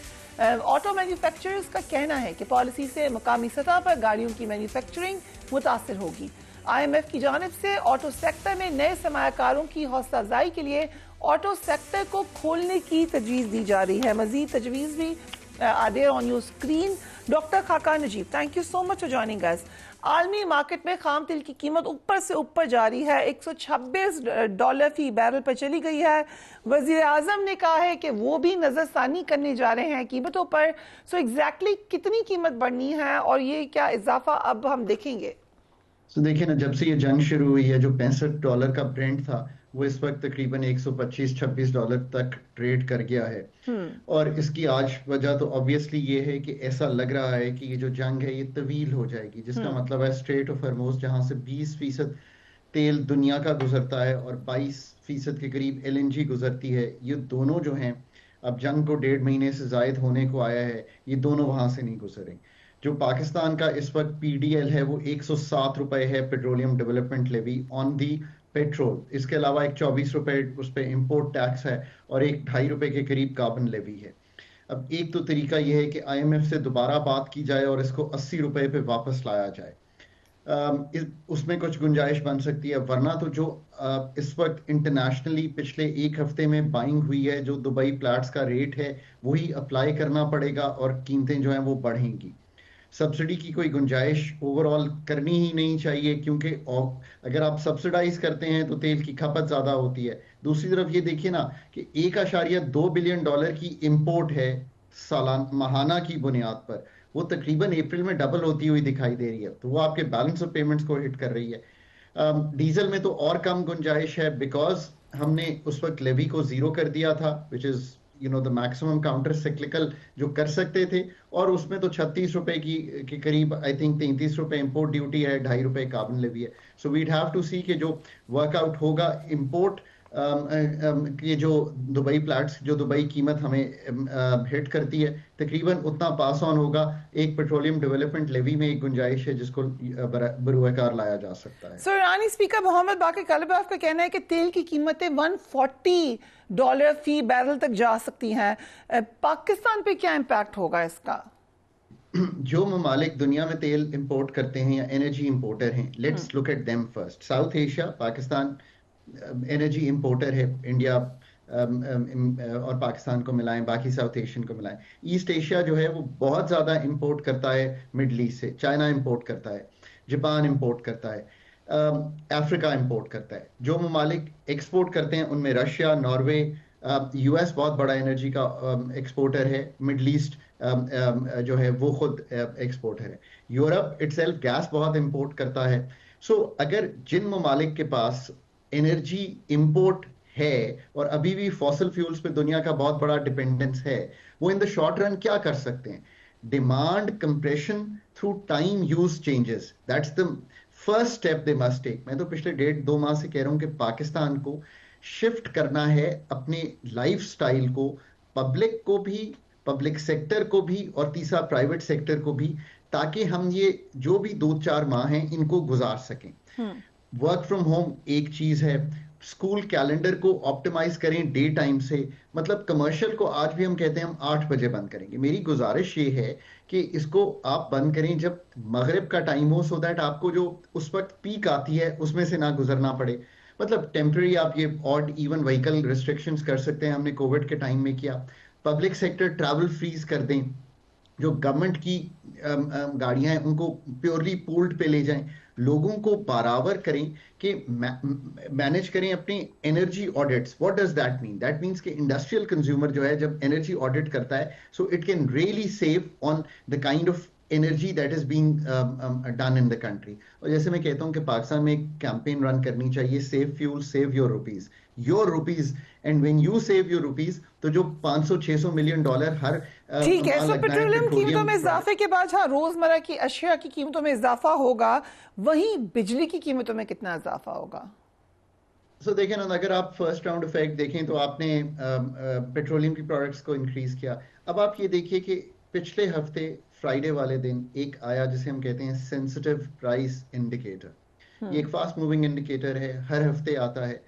ऑटो मैन्युफैक्चरर्स का कहना है कि पॉलिसी से मुकामी सतह पर गाड़ियों की मैन्युफैक्चरिंग मुतासिर होगी। IMF की जानिब से ऑटो सेक्टर में नए सरमायाकारों की हौसला अफजाई के लिए ऑटो सेक्टर को खोलने की तजवीज़ दी जा रही है। मजीद तजवीज़ भी are there on your screen. Doctor Khaqan Najeeb, thank you so much for joining us. आलमी मार्केट में खाम तेल की कीमत ऊपर से ऊपर जा रही है, $126 फी बैरल पर चली गई है। वजीर आजम ने कहा है कि वो भी नजरसानी करने जा रहे हैं कीमतों पर। सो एग्जैक्टली कितनी कीमत बढ़नी है और ये क्या इजाफा अब हम देखेंगे? तो देखिए ना, जब से ये जंग शुरू हुई है, जो $65 का ब्रेंट था वो इस वक्त तकरीबन $125-26 तक ट्रेड कर गया है। और इसकी आज वजह तो ऑब्वियसली ये है कि ऐसा लग रहा है कि ये जो जंग है ये तवील हो जाएगी, जिसका मतलब है स्ट्रेट ऑफ हॉर्मुज़ जहां से 20% तेल दुनिया का गुजरता है और 22% के करीब LNG गुजरती है, ये दोनों जो हैं अब जंग को 1.5 महीने से जायद होने को आया है, ये दोनों वहां से नहीं गुजरे। जो पाकिस्तान का इस वक्त PDL है वो 107 रुपए है, petroleum development levy on the petrol. इसके अलावा एक 24 रुपए उस पर इम्पोर्ट टैक्स है और एक 2.5 रुपए के करीब कार्बन लेवी है। अब एक तो तरीका यह है कि IMF से दोबारा बात की जाए और इसको 80 रुपए पे वापस लाया जाए, उसमें कुछ गुंजाइश बन सकती है। वरना तो जो इस वक्त इंटरनेशनली पिछले एक हफ्ते में बाइंग हुई है, जो दुबई प्लैट्स का रेट है वही अप्लाई करना पड़ेगा और कीमतें जो हैं वो बढ़ेंगी। सब्सिडी की कोई गुंजाइश ओवरऑल करनी ही नहीं चाहिए, क्योंकि अगर आप सब्सिडाइज करते हैं तो तेल की खपत ज्यादा होती है। दूसरी तरफ ये देखिए ना कि $1.2 बिलियन की इंपोर्ट है सालाना माहाना की बुनियाद पर, वो तकरीबन अप्रैल में डबल होती हुई दिखाई दे रही है, तो वो आपके बैलेंस ऑफ पेमेंट्स को हिट कर रही है। डीजल में तो और कम गुंजाइश है, बिकॉज हमने उस वक्त लेवी को जीरो कर दिया था, which is the maximum counter cyclical जो कर सकते थे, और उसमें तो 36 रुपए की के करीब, आई थिंक 33 रुपए इंपोर्ट ड्यूटी है, 2.5 रुपए कार्बन लेवी है। सो वीड हैव टू सी कि जो वर्कआउट होगा इंपोर्ट ये जो दुबई प्लैट्स, जो दुबई कीमत हमें हिट करती है, तकरीबन उतना पास ऑन होगा। एक पेट्रोलियम डेवलपमेंट लेवी में एक गुंजाइश है जिसको बरूएकार लाया जा सकता है। सो ईरानी स्पीकर मोहम्मद बाकिर कालिबाफ का कहना है कि तेल की कीमतें $140 फी बैरल तक जा सकती हैं। पाकिस्तान पे क्या इम्पैक्ट होगा इसका? जो ममालिक दुनिया में तेल इंपोर्ट करते हैं या एनर्जी इंपोर्टर हैं, let's look at them first. South Asia, Pakistan energy importer है, इंडिया और पाकिस्तान को मिलाएं, बाकी साउथ एशियन को मिलाएं। ईस्ट एशिया जो है वो बहुत ज़्यादा इंपोर्ट करता है मिडल ईस्ट से, चाइना इंपोर्ट करता है, जापान इंपोर्ट करता है, अफ्रीका इंपोर्ट करता है। जो ममालिक एक्सपोर्ट करते हैं उनमें रशिया, नॉर्वे, यूएस बहुत बड़ा एनर्जी का एक्सपोर्टर है, मिडल ईस्ट जो है वो खुद एक्सपोर्टर है, यूरोप इटसेल्फ गैस बहुत इंपोर्ट करता है। सो अगर जिन ममालिक के पास एनर्जी इंपोर्ट है और अभी भी फॉसिल फ्यूल्स पे दुनिया का बहुत बड़ा डिपेंडेंस है, वो इन द शॉर्ट रन क्या कर सकते हैं? Demand compression through time use changes, that's the first step they must take. मैं तो पिछले 1.5-2 माह से कह रहा हूं कि पाकिस्तान को शिफ्ट करना है अपने लाइफस्टाइल को, पब्लिक को भी, पब्लिक सेक्टर को भी, और तीसरा प्राइवेट सेक्टर को भी, ताकि हम ये जो भी 2-4 माह हैं इनको गुजार सकें। वर्क फ्रॉम होम एक चीज है, स्कूल कैलेंडर को ऑप्टिमाइज करें डे टाइम से, मतलब कमर्शियल को आज भी हम कहते हैं हम 8 बजे बंद करेंगे। मेरी गुजारिश ये है कि इसको आप बंद करें जब मगरिब का टाइम हो, सो दैट आपको जो उस वक्त पीक आती है उसमें से ना गुजरना पड़े। मतलब टेम्पररी आप ये ऑड इवन व्हीकल रिस्ट्रिक्शंस कर सकते हैं, हमने कोविड के टाइम में किया। पब्लिक सेक्टर ट्रैवल फ्रीज कर दें, जो गवर्नमेंट की गाड़ियां हैं उनको प्योरली पूल्ड पे ले जाएं, लोगों को बराबर करें कि मैनेज करें अपने energy audits. What does that mean? That means कि इंडस्ट्रियल कंज्यूमर जो है जब एनर्जी ऑडिट करता है, so it can really save on the kind of energy that is being done in the country. और जैसे मैं कहता हूं कि पाकिस्तान में एक कैंपेन रन करनी चाहिए, save fuel save your rupees, and when you save your rupees, तो जो $500-600 मिलियन हर ठीक है। सो पेट्रोलियम कीमतों में इजाफे के बाद जहाँ रोजमर्रा की अशिया की कीमतों में इजाफा होगा, वहीं बिजली की कीमतों में कितना इजाफा होगा? सो देखें ना, अगर आप फर्स्ट राउंड इफेक्ट देखें तो आपने पेट्रोलियम की प्रोडक्ट्स को इंक्रीज किया। अब आप ये देखिए कि पिछले हफ्ते फ्राइडे वाले दिन एक आया जिसे हम कहते हैं सेंसिटिव प्राइस इंडिकेटर। ये एक फास्ट मूविंग इंडिकेटर है, हर हफ्ते आता है।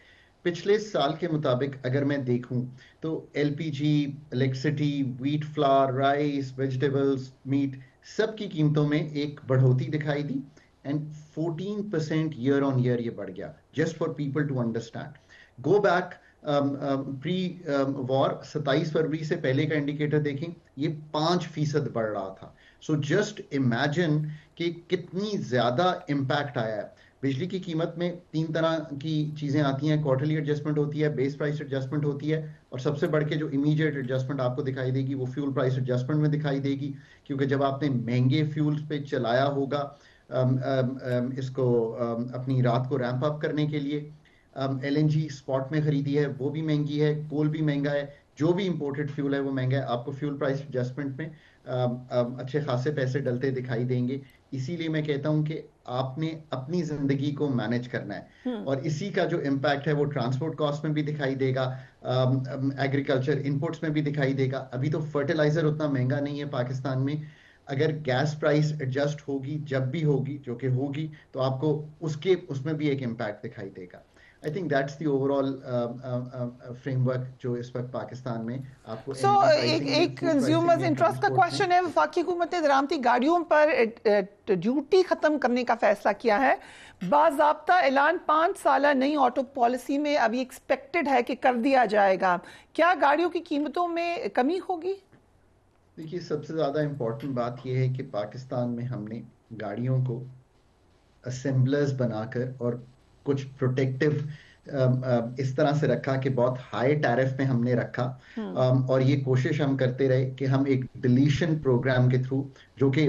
पिछले साल के मुताबिक अगर मैं देखूं तो LPG, electricity, wheat flour, rice, vegetables, meat, सब की कीमतों में एक बढ़ोतरी दिखाई दी, एंड 14% ईयर ऑन ईयर ये बढ़ गया। Just for people to understand, go back pre war 27 फरवरी से पहले का इंडिकेटर देखें, ये 5% बढ़ रहा था। सो जस्ट इमेजिन कि कितनी ज्यादा इम्पैक्ट आया है। बिजली की कीमत में 3 तरह की चीजें आती हैं, क्वार्टरली एडजस्टमेंट होती है, बेस प्राइस एडजस्टमेंट होती है, और सबसे बढ़ के जो इमीडिएट एडजस्टमेंट आपको दिखाई देगी वो फ्यूल प्राइस एडजस्टमेंट में दिखाई देगी, क्योंकि जब आपने महंगे फ्यूल्स पे चलाया होगा इसको अपनी रात को रैंप अप करने के लिए, एलएनजी स्पॉट में खरीदी है वो भी महंगी है, कोल भी महंगा है, जो भी इंपोर्टेड फ्यूल है वो महंगा है, आपको फ्यूल प्राइस एडजस्टमेंट में अच्छे खासे पैसे डलते दिखाई देंगे। इसीलिए मैं कहता हूं कि आपने अपनी जिंदगी को मैनेज करना है, और इसी का जो इम्पैक्ट है वो ट्रांसपोर्ट कॉस्ट में भी दिखाई देगा, एग्रीकल्चर इनपुट्स में भी दिखाई देगा। अभी तो फर्टिलाइजर उतना महंगा नहीं है पाकिस्तान में, अगर गैस प्राइस एडजस्ट होगी, जब भी होगी, जो कि होगी, तो आपको उसमें भी एक इम्पैक्ट दिखाई देगा। I think that's the overall framework जो इस वक्त पाकिस्तान में आपको। सो एक कंज्यूमर्स इंटरेस्ट का क्वेश्चन है, वफाकी हुकूमत ने दरामती गाड़ियों पर ड्यूटी खत्म करने का फैसला किया है। बाज़ाब्ता ऐलान 5 साला नई ऑटो पॉलिसी में अभी एक्सपेक्टेड है कि कर दिया जाएगा। क्या गाड़ियों की कीमतों में कमी होगी? देखिए, सबसे ज्यादा इम्पोर्टेंट बात यह है कि पाकिस्तान में हमने गाड़ियों को असेंबलर्स बनाकर और कुछ प्रोटेक्टिव इस तरह से रखा कि बहुत हाई टैरिफ में हमने रखा, और ये कोशिश हम करते रहे कि हम एक डिलीशन प्रोग्राम के थ्रू, जो कि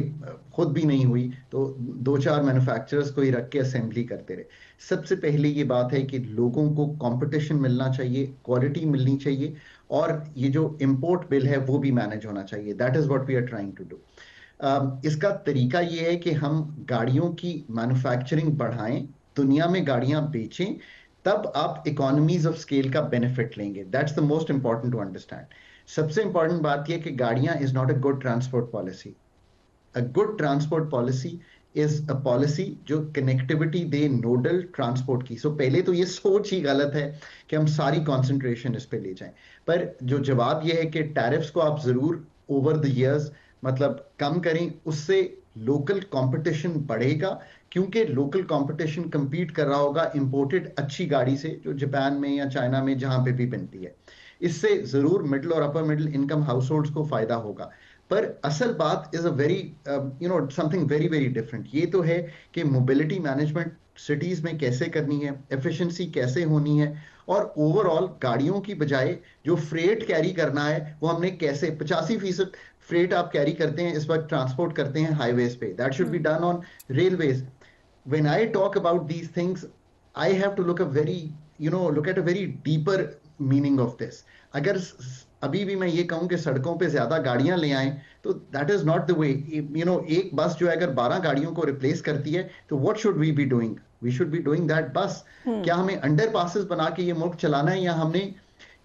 खुद भी नहीं हुई, तो 2-4 मैन्युफैक्चरर्स को ही रख के असेंबली करते रहे। सबसे पहले ये बात है कि लोगों को कंपटीशन मिलना चाहिए, क्वालिटी मिलनी चाहिए, और ये जो इंपोर्ट बिल है वो भी मैनेज होना चाहिए। That is what we are trying to do. इसका तरीका ये है कि हम गाड़ियों की मैन्युफैक्चरिंग बढ़ाएं, दुनिया में गाड़ियां बेचें, तब आप इकोनॉमीज ऑफ स्केल का बेनिफिट लेंगे। That's the most important to understand. सबसे इंपॉर्टेंट बात यह कि गाड़ियां is not a good transport policy. A good transport policy is a policy जो कनेक्टिविटी दे नोडल ट्रांसपोर्ट की। सो पहले तो ये सोच ही गलत है कि हम सारी कॉन्सेंट्रेशन इस पे ले जाएं, पर जो जवाब ये है कि टैरिफ्स को आप जरूर ओवर द ईयर्स मतलब कम करें, उससे लोकल कंपटीशन बढ़ेगा, क्योंकि लोकल कंपटीशन compete कर रहा होगा इंपोर्टेड अच्छी गाड़ी से जो जापान में या चाइना में जहां पे भी बनती है। इससे जरूर मिडिल और upper middle income house holds को फायदा होगा। पर असल बात is a very something very very different. ये तो है कि मोबिलिटी मैनेजमेंट सिटीज में कैसे करनी है, एफिशिएंसी कैसे होनी है, और ओवरऑल गाड़ियों की बजाय जो फ्रेट कैरी करना है वो हमने कैसे 85% फ्रेट आप कैरी करते हैं इस वक्त, ट्रांसपोर्ट करते हैं हाईवेज पे, that should be done on railways. When I talk about these things, I have to look at a very deeper meaning of this. अगर अभी भी मैं ये कहूं कि सड़कों पे ज्यादा गाड़ियां ले आएं, तो that is not the way. एक बस जो है अगर 12 गाड़ियों को रिप्लेस करती है, तो what should we be doing? We should be doing that bus. क्या हमें अंडर पासेस बना के ये मुल्क चलाना है, या हमने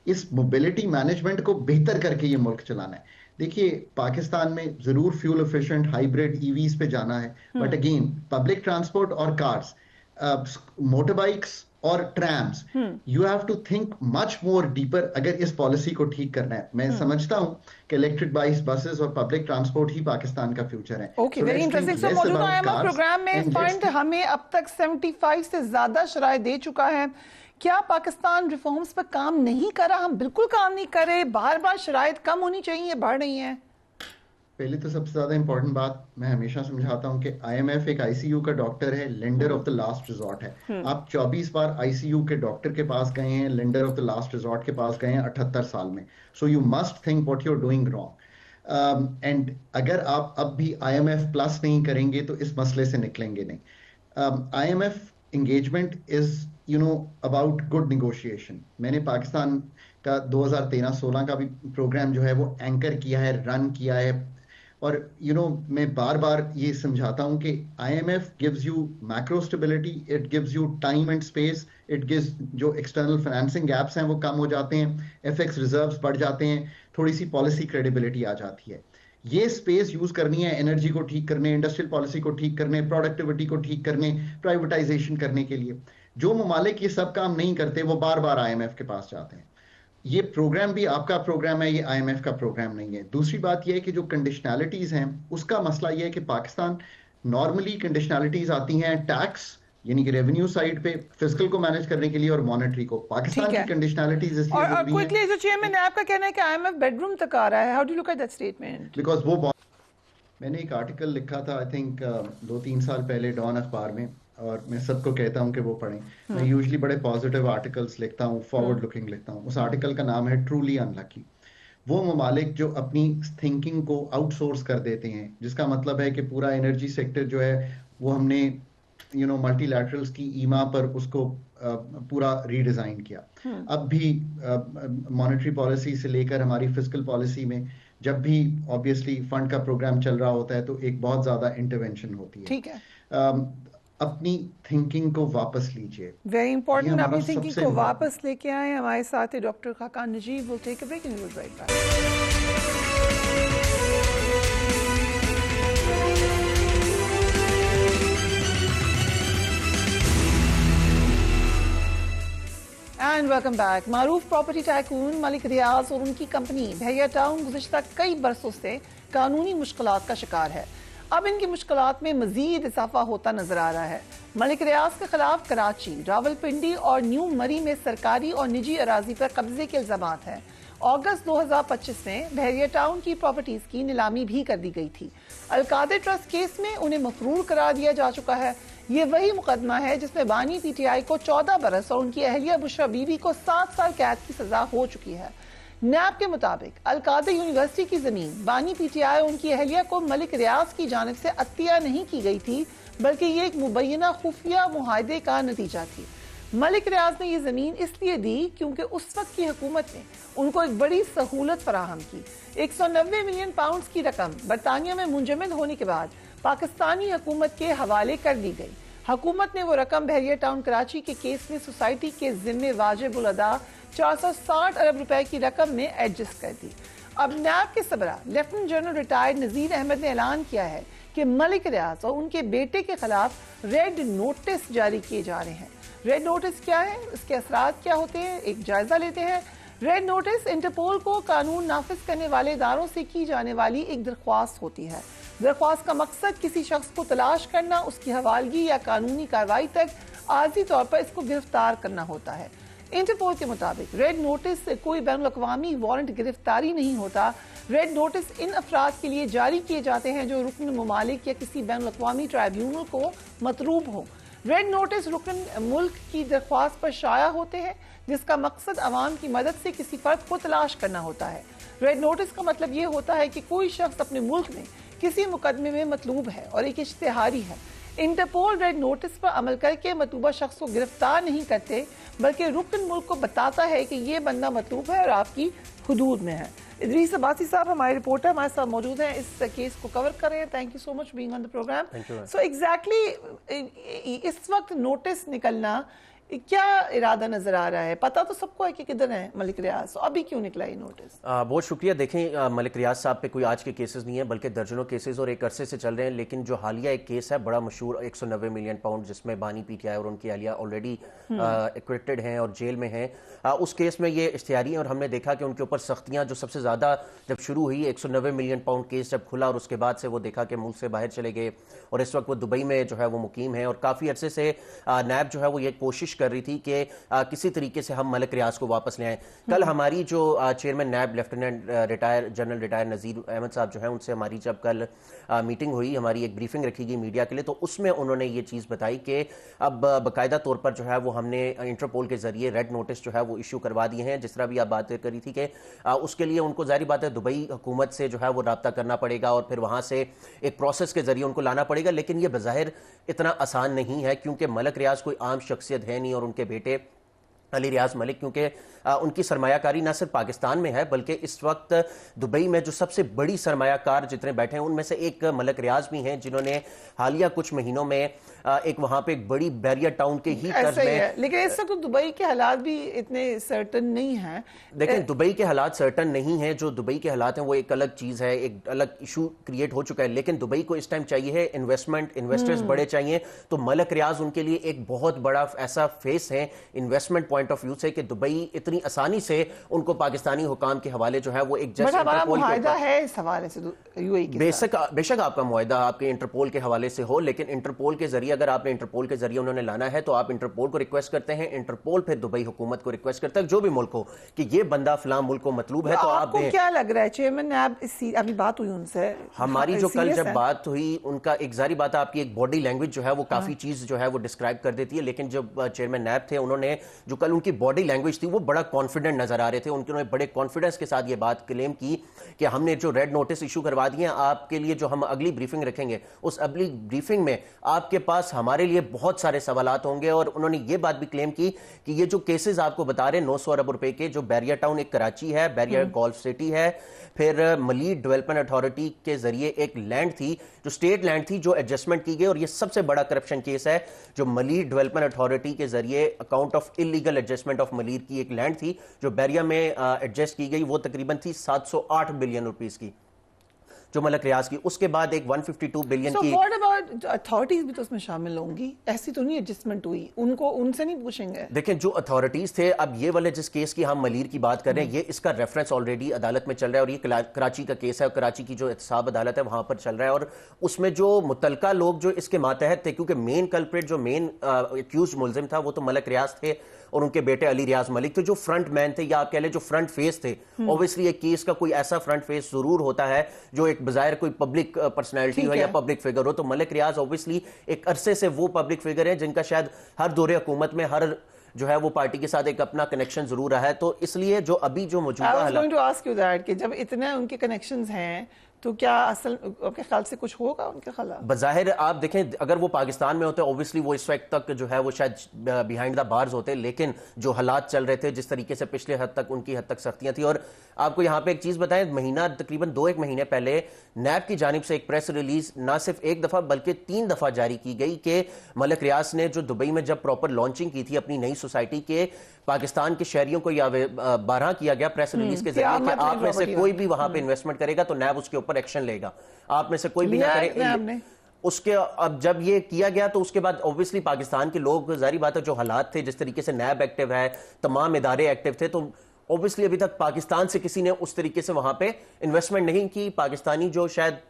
इस मोबिलिटी मैनेजमेंट को बेहतर करके ये मुल्क चलाना है? देखिए, पाकिस्तान में जरूर फ्यूल एफिशिएंट हाइब्रिड ईवीज पे जाना है, बट अगेन पब्लिक ट्रांसपोर्ट और कार्स, मोटर बाइक्स और trams, you have to think much more deeper अगर इस पॉलिसी को ठीक करना है। मैं समझता हूं कि इलेक्ट्रिक बाइक्स, बसेस और पब्लिक ट्रांसपोर्ट ही पाकिस्तान का फ्यूचर है। Okay, very interesting. सो मौजूदा IMF प्रोग्राम में फंड हमें अब तक 75 से ज्यादा शराय दे चुका है। क्या पाकिस्तान रिफॉर्म्स पर काम नहीं कर रहा? हम बिल्कुल काम नहीं कर रहे, बार बार शराइत कम होनी चाहिए, बढ़ रही हैं। पहले तो सबसे ज्यादा इंपॉर्टेंट बात मैं हमेशा समझाता हूं कि IMF एक ICU का डॉक्टर है, lender of the last resort है। आप 24 बार ICU के डॉक्टर के पास गए हैं, lender of the last resort के पास गए हैं 78 साल में। So you must think what you are doing wrong, and अगर आप अब भी IMF प्लस नहीं करेंगे तो इस मसले से निकलेंगे नहीं। IMF engagement is about good negotiation. मैंने पाकिस्तान का 2013-16 का भी प्रोग्राम जो है वो एंकर किया है, रन किया है, और मैं बार बार ये समझाता हूं कि IMF gives you macro stability, it gives you time and space, it gives जो external financing gaps हैं वो कम हो जाते हैं, FX reserves बढ़ जाते हैं, थोड़ी सी पॉलिसी क्रेडिबिलिटी आ जाती है। ये स्पेस यूज करनी है एनर्जी को ठीक करने, इंडस्ट्रियल पॉलिसी को ठीक करने, प्रोडक्टिविटी को ठीक करने, प्राइवेटाइजेशन करने के लिए। जो ममालिक ये सब काम नहीं करते वो बार बार IMF के पास जाते हैं। ये प्रोग्राम भी आपका प्रोग्राम है, ये IMF का प्रोग्राम नहीं है। दूसरी बात ये है कि जो कंडीशनैलिटीज हैं उसका मसला ये है कि पाकिस्तान नॉर्मली कंडीशनैलिटीज आती हैं टैक्स यानी कि रेवेन्यू साइड पे, फिस्कल को मैनेज करने के लिए और मॉनेटरी को। पाकिस्तान की कंडीशनैलिटीज इसलिए और क्विकली जो चेयरमैन आपका कहना है कि IMF बेडरूम तक आ रहा है, how do you look at that statement? Because वो मैंने एक आर्टिकल लिखा था आई थिंक 2-3 साल पहले डॉन अखबार में, और मैं सबको कहता हूं कि वो पढ़ें। मैं यूजुअली बड़े पॉजिटिव आर्टिकल्स लिखता हूं, फॉरवर्ड लुकिंग लिखता हूं। उस आर्टिकल का नाम है ट्रूली अनलकी। वो ममालिक जो अपनी थिंकिंग को आउटसोर्स कर देते हैं, जिसका मतलब है कि पूरा एनर्जी सेक्टर जो है वो हमने मल्टीलैटरल्स की ईमा पर उसको पूरा रीडिजाइन किया। अब भी मॉनेटरी पॉलिसी से लेकर हमारी फिस्कल पॉलिसी में जब भी ऑब्वियसली फंड का प्रोग्राम चल रहा होता है तो एक बहुत ज्यादा इंटरवेंशन होती है। ठीक है, अपनी थिंकिंग को वापस लीजिए। वेरी इंपॉर्टेंट, अपनी थिंकिंग को वापस लेके आए। हमारे साथ है doctor Khaqan Najeeb. Will take a break and we will be right back. And welcome back. मारूफ प्रॉपर्टी टाइकून मलिक रियाज और उनकी कंपनी भैया टाउन गुज़िश्ता कई बरसों से कानूनी मुश्किलात का शिकार है। अब इनकी मुश्किलात में मजीद इजाफा होता नजर आ रहा है। मलिक रियाज के खिलाफ कराची, रावलपिंडी और न्यू मरी में सरकारी और निजी अराजी पर कब्जे के इल्जामात हैं। अगस्त 2025 में बहरिया टाउन की प्रॉपर्टीज की नीलामी भी कर दी गई थी। अलकादे ट्रस्ट केस में उन्हें मफरूर करार दिया जा चुका है। ये वही मुकदमा है जिसमें बानी पीटीआई को 14 बरस और उनकी अहलिया बुशरा बीबी को 7 साल कैद की सजा हो चुकी है। नैब के मुताबिक अलकादे यूनिवर्सिटी की जमीन बानी पीटीआई और उनकी अहलिया को मलिक रियाज की जानिब से अतिया नहीं की गई थी, बल्कि ये एक मुबैना खुफिया मुआहदे का नतीजा थी। मलिक रियाज ने ये जमीन इसलिए दी क्योंकि उस वक्त की हुकूमत ने उनको एक बड़ी सहूलत फराहम की। 190 मिलियन पाउंड की रकम बरतानिया में मुंजमद होने के बाद पाकिस्तानी हुकूमत के हवाले कर दी गई। हुकूमत ने वो रकम बहरिया टाउन कराची के केस में सोसाइटी के जिम्मे वाजिब उल अदा 460 अरब रुपए की रकम में एडजस्ट कर दी। अब नैब के सबरा lieutenant general retired Nazir Ahmad ने ऐलान किया है कि मलिक रियाज और उनके बेटे के खिलाफ रेड नोटिस जारी किए जा रहे हैं। रेड नोटिस क्या है, इसके असरात क्या होते हैं, एक जायजा लेते हैं। रेड नोटिस इंटरपोल को कानून नाफिज करने वाले इदारों से की जाने वाली एक दरख्वास्त होती है। दरख्वास्त का मकसद किसी शख्स को तलाश करना, उसकी हवालगी या कानूनी कार्रवाई तक आर्जी तौर पर इसको गिरफ्तार करना होता है। इंटरपोल के मुताबिक रेड नोटिस कोई बैनुल-अक़वामी वारंट गिरफ्तारी नहीं होता। रेड नोटिस इन अफराद के लिए जारी किए जाते हैं जो रुकन ममालिक या किसी बैनुल-अक़वामी ट्राइब्यूनल को मतलूब हो। रेड नोटिस रुकन मुल्क की दरख्वास्त पर शाया होते हैं, जिसका मकसद अवाम की मदद से किसी फर्द को तलाश करना होता है। रेड नोटिस का मतलब ये होता है कि कोई शख्स अपने मुल्क में किसी मुकदमे में मतलूब है और एक इश्तिहारी है। इंटरपोल रेड नोटिस पर अमल करके मतलूबा शख्स को गिरफ्तार नहीं करते, बल्कि रुकन मुल्क को बताता है कि ये बंदा मतलूब है और आपकी हुदूद में है। इदरीस अब्बासी साहब हमारे रिपोर्टर हमारे साथ मौजूद हैं, इस केस को कवर कर रहे हैं। Thank you so much being on the program. So exactly इस वक्त नोटिस निकलना क्या इरादा नजर आ रहा है? पता तो सबको है कि किधर है मलिक रियाज, तो अभी क्यों निकला ये नोटिस? बहुत शुक्रिया। देखें, मलिक रियाज साहब पे कोई आज के केसेस नहीं है, बल्कि दर्जनों केसेस और एक अरसे से चल रहे हैं। लेकिन जो हालिया एक केस है बड़ा मशहूर 190 मिलियन पाउंड, जिसमें बानी पीटीआई और उनकी अहलिया ऑलरेडी एक्विटेड हैं और जेल में हैं, उस केस में ये इश्तिहारी हैं और हमने देखा कि उनके ऊपर सख्तियां जो सबसे ज्यादा जब शुरू हुई 190 मिलियन पाउंड केस जब खुला और उसके बाद से वो देखा कि मुल्क से बाहर चले गए और इस वक्त वो दुबई में जो है वो मुकीम है। और काफी अरसे से नैब जो है वो ये कोशिश कर रही थी कि किसी तरीके से हम मलिक रियाज को वापस ले आए। कल हमारी जो चेयरमैन नैब lieutenant general retire Nazir Ahmad साहब जो है उनसे हमारी जब कल मीटिंग हुई, हमारी एक ब्रीफिंग रखी गई मीडिया के लिए, तो उसमें उन्होंने ये चीज बताई कि अब बाकायदा तौर पर जो है वो हमने इंटरपोल के जरिए रेड नोटिस जो है वो इशू करवा दिए हैं। जिस तरह भी आप बात करी थी कि उसके लिए उनको जाहिर बात है दुबई हुकूमत से जो है वो राब्ता करना पड़ेगा और फिर वहां से एक प्रोसेस के जरिए उनको लाना पड़ेगा। लेकिन ये बज़ाहिर इतना आसान नहीं है, क्योंकि मलिक रियाज कोई आम शख्सियत है नहीं और उनके बेटे अली रियाज मलिक, क्योंकि उनकी सरमायाकारी ना सिर्फ पाकिस्तान में है बल्कि इस वक्त दुबई में जो सबसे बड़ी सरमायाकार जितने बैठे हैं उनमें से एक मलिक रियाज भी हैं, जिन्होंने हालिया कुछ महीनों में एक वहां पे एक बड़ी बैरियर टाउन के ही तर्ज में, लेकिन इस वक्त तो दुबई के हालात भी इतने सर्टन नहीं हैं। देखें, दुबई के हालात सर्टन नहीं है। जो दुबई के हालात हैं वो एक अलग चीज है, एक अलग इशू क्रिएट हो चुका है। लेकिन दुबई को इस टाइम चाहिए है इन्वेस्टमेंट, इन्वेस्टर्स बड़े चाहिए। तो मलिक रियाज उनके लिए एक बहुत बड़ा ऐसा फेस है इन्वेस्टमेंट पॉइंट ऑफ व्यू से कि दुबई इतनी आसानी से उनको पाकिस्तानी हुकाम के हवाले जो है वो एक मुआहिदा है इस हवाले से यूएई के साथ। बेशक आपका मुआहिदा आपके इंटरपोल के हवाले से हो, लेकिन इंटरपोल के जरिए अगर आपने इंटरपोल के जरिए उन्होंने लाना है तो आप इंटरपोल को रिक्वेस्ट करते हैं, इंटरपोल फिर दुबई हुकूमत को रिक्वेस्ट करता है, जो भी मुल्क हो, कि ये बंदा फलां मुल्क को मतलूब है तो आप दें। क्या लग रहा है चेयरमैन ने अभी बात हुई उनसे, हमारी जो कल जब बात हुई उनका एक जारी बात है, आपकी एक बॉडी लैंग्वेज जो है वो काफी चीज जो है वो डिस्क्राइब कर देती है। लेकिन जब चेयरमैन नैब थे उन्होंने जो कल उनकी बॉडी लैंग्वेज थी वो बड़ा कॉन्फिडेंट नजर आ रहे थे। उन्होंने बड़े कॉन्फिडेंस के साथ ये बात क्लेम की कि हमने जो रेड नोटिस इशू करवा दिए हैं आपके लिए, जो हम अगली ब्रीफिंग रखेंगे उस अगली ब्रीफिंग में आपके पास हमारे लिए बहुत सारे सवालात होंगे। और उन्होंने ये बात भी क्लेम की कि ये जो केसेस आपको बता रहे हैं 900 अरब रुपए के, जो बैरियर टाउन एक कराची है, बैरियर गोल्फ सिटी है, फिर मलीर डेवलपमेंट अथॉरिटी के जरिए एक लैंड थी जो स्टेट लैंड थी जो एडजस्टमेंट की गई, और ये सबसे बड़ा करप्शन केस है जो मलीर डेवलपमेंट अथॉरिटी के जरिए account of illegal adjustment of Malir की एक लैंड थी जो बैरिया में एडजस्ट की गई, वो तकरीबन थी 708 बिलियन रुपीस की जो मलिक रियाज की। उसके बाद एक 152 बिलियन की। व्हाट अबाउट अथॉरिटीज भी तो उसमें शामिल होंगी? ऐसी तो नहीं एडजस्टमेंट हुई, उनको उनसे नहीं पूछेंगे? देखें, जो अथॉरिटीज थे, अब ये वाले जिस केस की हम मलीर की बात कर रहे हैं ये इसका रेफरेंस ऑलरेडी अदालत में चल रहा है और ये कराची का केस है, कराची की जो एहतसाब अदालत है वहां पर चल रहा है। और उसमें जो मुतलका लोग जो इसके मातहत थे, क्योंकि मेन कल्प्रेट जो मेन एक्यूज मुलजिम था वो तो मलिक रियाज थे और उनके बेटे अली रियाज मलिक थे, जो फ्रंट मैन थे या आप कह लें जो फ्रंट फेस थे। ऑब्वियसली एक केस का कोई ऐसा फ्रंट फेस जरूर होता है जो एक बजायर कोई पब्लिक पर्सनैलिटी हो या पब्लिक फिगर हो, तो मलिक रियाज ऑब्वियसली एक अरसे से वो पब्लिक फिगर है जिनका शायद हर दौरे हुकूमत में हर जो है वो पार्टी के साथ एक अपना कनेक्शन जरूर रहा है। तो इसलिए जो अभी जो मौजूदा कि जब इतने उनके कनेक्शंस हैं तो क्या असल आपके ख्याल से कुछ होगा उनके खिलाफ? बज़ाहिर आप देखें अगर वो पाकिस्तान में होते ऑब्वियसली वो इस वक्त तक जो है वो शायद बिहाइंड द बार्स होते, लेकिन जो हालात चल रहे थे जिस तरीके से पिछले हद तक उनकी हद तक सख्तियां थी। और आपको यहाँ पे एक चीज बताएं, महीना तकरीबन 2-1 महीने पहले नैब की जानिब से एक प्रेस रिलीज ना सिर्फ एक दफा बल्कि 3 दफा जारी की गई कि मलिक रियाज ने जो दुबई में जब प्रॉपर लॉन्चिंग की थी अपनी नई सोसाइटी के, पाकिस्तान के शहरियों को या बारह किया गया प्रेस रिलीज के जरिए कि आप में से कोई भी वहां पे इन्वेस्टमेंट करेगा तो नैब उसके ऊपर एक्शन लेगा, आप में से कोई भी ना करे। उसके अब जब ये किया गया तो उसके बाद ऑब्वियसली पाकिस्तान के लोग, जारी बात है जो हालात थे, जिस तरीके से नैब एक्टिव है, तमाम इदारे एक्टिव थे, तो ऑब्वियसली अभी तक पाकिस्तान से किसी ने उस तरीके से वहां पे इन्वेस्टमेंट नहीं की। पाकिस्तानी जो शायद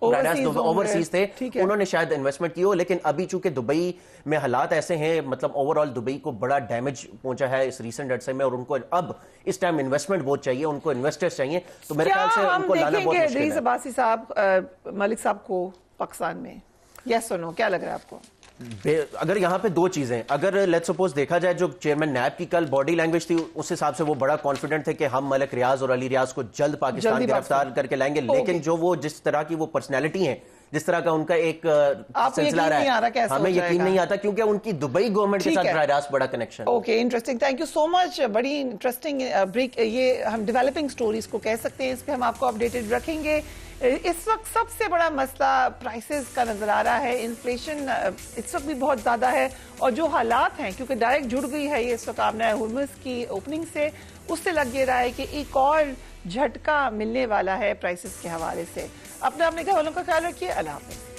ओवरसीज थे उन्होंने शायद इन्वेस्टमेंट की हो, लेकिन अभी चूंकि दुबई में हालात ऐसे हैं, मतलब ओवरऑल दुबई को बड़ा डैमेज पहुंचा है इस रीसेंट अरसे में, और उनको अब इस टाइम इन्वेस्टमेंट बहुत चाहिए, उनको इन्वेस्टर्स चाहिए, तो मेरे ख्याल से उनको लाना बहुत मुश्किल है। अब्बासी साहब मलिक साहब को पाकिस्तान में यस और नो क्या लग रहा है आपको? अगर यहाँ पे 2 चीजें, अगर लेट्स सपोज देखा जाए जो चेयरमैन नैब की कल बॉडी लैंग्वेज थी उस हिसाब से वो बड़ा कॉन्फिडेंट थे कि हम मलिक रियाज और अली रियाज को जल्द पाकिस्तान गिरफ्तार करके लाएंगे, लेकिन जो वो जिस तरह की वो पर्सनैलिटी है, जिस तरह का उनका एक सिलसिला रहा है, हमें यकीन नहीं आता क्योंकि उनकी दुबई गवर्नमेंट के साथ रास्त बड़ा connection. Okay, interesting, thank you so much, बड़ी इंटरेस्टिंग ब्रेक, ये हम डेवलपिंग स्टोरीज को कह सकते हैं, इस पे हम आपको अपडेटेड रखेंगे। इस वक्त सबसे बड़ा मसला प्राइसेस का नजर आ रहा है, इन्फ्लेशन इस वक्त भी बहुत ज्यादा है, और जो हालात हैं क्योंकि डायरेक्ट जुड़ गई है ये इस वक्त आपने हुर्मुज़ की ओपनिंग से, उससे लग ये रहा है कि एक और झटका मिलने वाला है प्राइसेस के हवाले से। अपने घर वालों का ख्याल रखिए। अल्लाह हाफ़िज़।